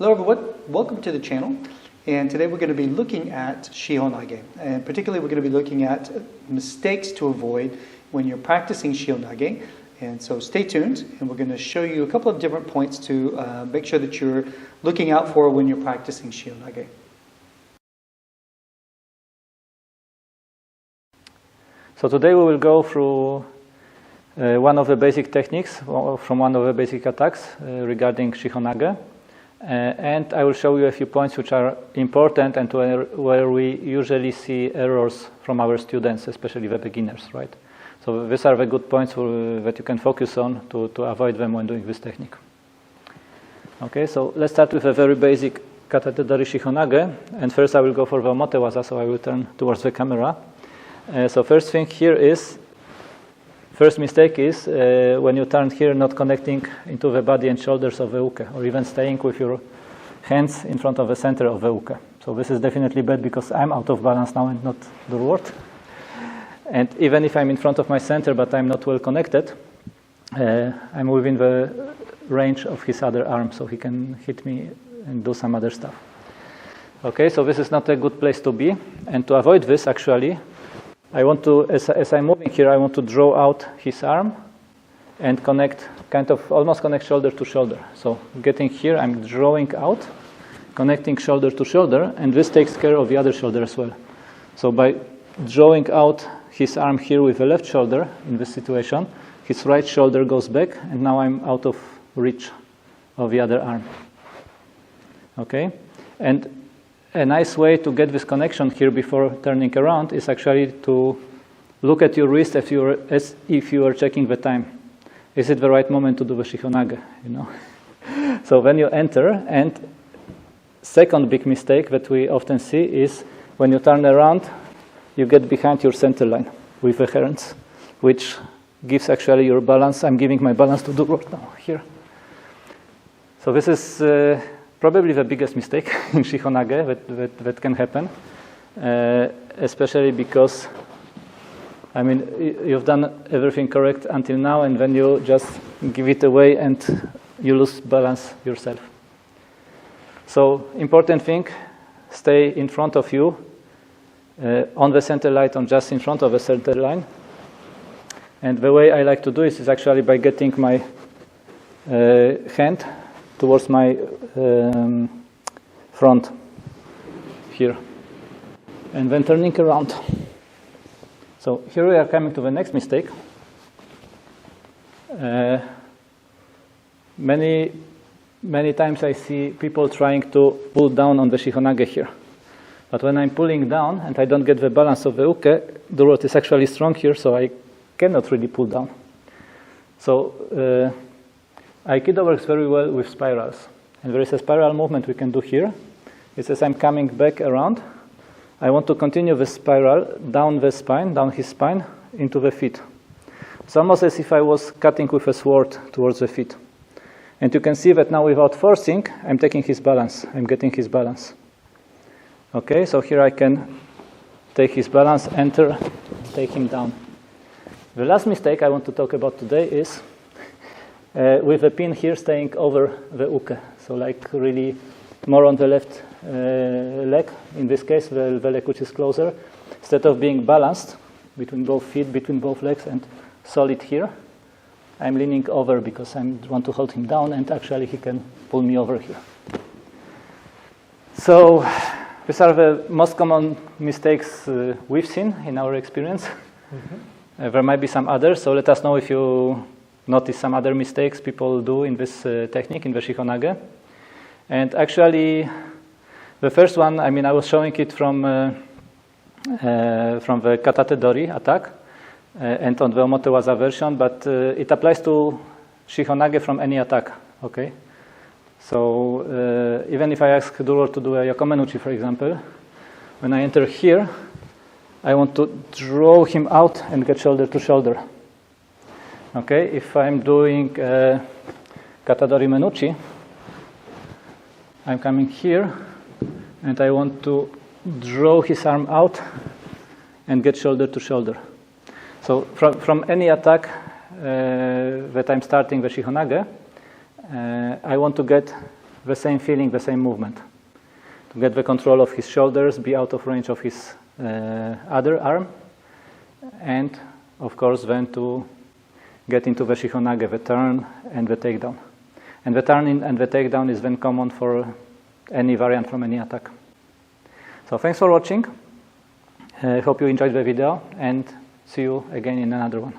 Hello everyone, welcome to the channel. And today we're going to be looking at Shihonage. And particularly we're going to be looking at mistakes to avoid when you're practicing Shihonage. And so stay tuned, and we're going to show you a couple of different points to make sure that you're looking out for when you're practicing Shihonage. So today we will go through one of the basic techniques from one of the basic attacks regarding Shihonage. And I will show you a few points which are important and where we usually see errors from our students, especially the beginners, right? So these are the good points that you can focus on to avoid them when doing this technique. Okay, so let's start with a very basic Katatedori Shihonage. And first I will go for the Omote waza, so I will turn towards the camera. So first thing here is, first mistake is when you turn here, not connecting into the body and shoulders of the uke, or even staying with your hands in front of the center of the uke. So this is definitely bad because I'm out of balance now and not Durward. And even if I'm in front of my center but I'm not well connected, I'm within the range of his other arm, so he can hit me and do some other stuff. Okay, so this is not a good place to be. And to avoid this, actually, I want to, as I'm moving here, I want to draw out his arm and connect, kind of almost connect shoulder to shoulder. So getting here, I'm drawing out, connecting shoulder to shoulder, and this takes care of the other shoulder as well. So by drawing out his arm here with the left shoulder in this situation, his right shoulder goes back, and now I'm out of reach of the other arm. Okay? And a nice way to get this connection here before turning around is actually to look at your wrist as if you are checking the time. Is it the right moment to do the Shihonage? You know? So when you enter, and second big mistake that we often see is when you turn around, you get behind your center line with the hands, which gives actually your balance. I'm giving my balance to Durward now here. So this is probably the biggest mistake in Shihonage that can happen, especially because, I mean, you've done everything correct until now, and then you just give it away and you lose balance yourself. So, important thing, stay in front of you, on the center line, on just in front of the center line. And the way I like to do it is actually by getting my hand towards my front here, and then turning around. So here we are coming to the next mistake. Many times I see people trying to pull down on the Shihonage here. But when I'm pulling down and I don't get the balance of the uke, Durward is actually strong here, so I cannot really pull down. So Aikido works very well with spirals. And there is a spiral movement we can do here. It says I'm coming back around. I want to continue the spiral down the spine, down his spine, into the feet. It's almost as if I was cutting with a sword towards the feet. And you can see that now without forcing, I'm taking his balance. I'm getting his balance. Okay, so here I can take his balance, enter, take him down. The last mistake I want to talk about today is with the pin here staying over the uke. So like really more on the left leg, in this case the leg which is closer. Instead of being balanced between both feet, between both legs and solid here, I'm leaning over because I want to hold him down, and actually he can pull me over here. So these are the most common mistakes we've seen in our experience. Mm-hmm. There might be some others, so let us know if you notice some other mistakes people do in this technique, in the Shihonage. And actually, the first one, I mean, I was showing it from the Katatedori attack and on the Omote waza version, but it applies to Shihonage from any attack, okay? So even if I ask Durward to do a Yakomenuchi, for example, when I enter here, I want to draw him out and get shoulder to shoulder. Okay, if I'm doing Katadori Menuchi, I'm coming here and I want to draw his arm out and get shoulder to shoulder. So from any attack that I'm starting the Shihonage, I want to get the same feeling, the same movement. To get the control of his shoulders, be out of range of his other arm, and of course then to get into the Shihonage, the turn and the takedown. And the turn and the takedown is then common for any variant from any attack. So thanks for watching. I hope you enjoyed the video, and see you again in another one.